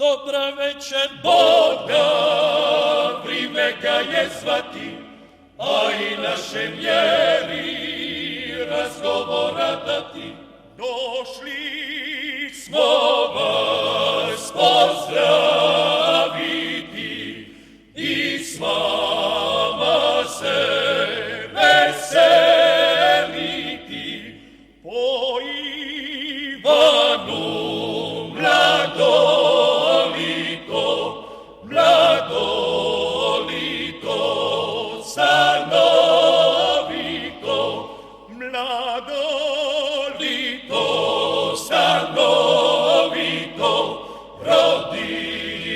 Dobra večer, Boga, vrime ga je zvati, a i naše mjeri razgovora dati. došli smo Smo vas pozdraviti i s vama se veseliti. po Ivanu mladolito, stanovito, stanovito, rodilovan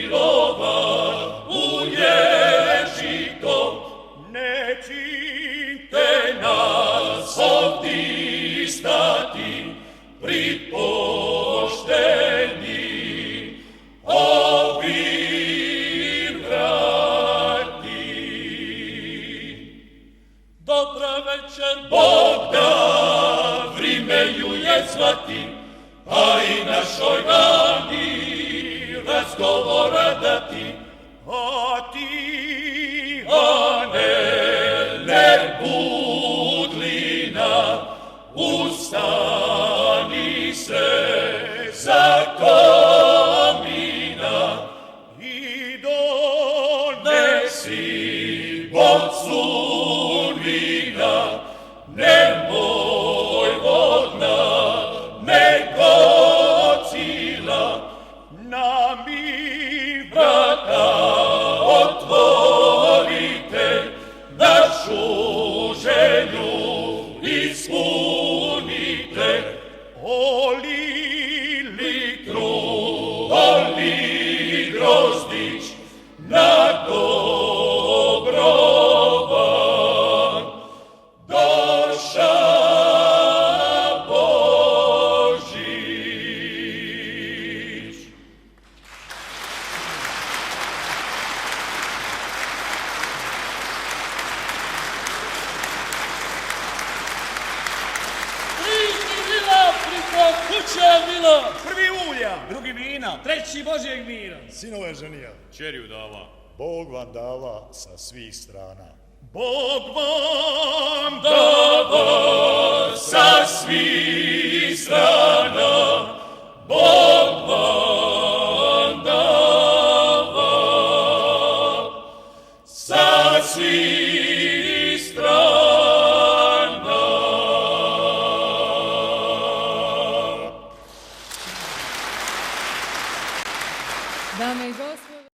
uježito. nećite Nas ovdje stati pri pošteni ovim vrati. Dobra večer, Bog da vrime ju je zvati, a i našoj vani razgovora dati. a ti, Anele Budlina, ustani se za komina i donesi nesi bocu vina, nemoj vodna, nego cila, nami vrata otvorite, našu želju ispunite. olili Oli Grozdić na dobrovan doša Božić. Prvi vila, priko kuća vila. Prvi ulja, drugi vina, treći Božjeg mira. Sinove ženija, Čeriju dava. Bog vam dava sa svih strana. Bog vam Dava sa svih strana, Bog vam dava sa svih strana. Dame i gospodo.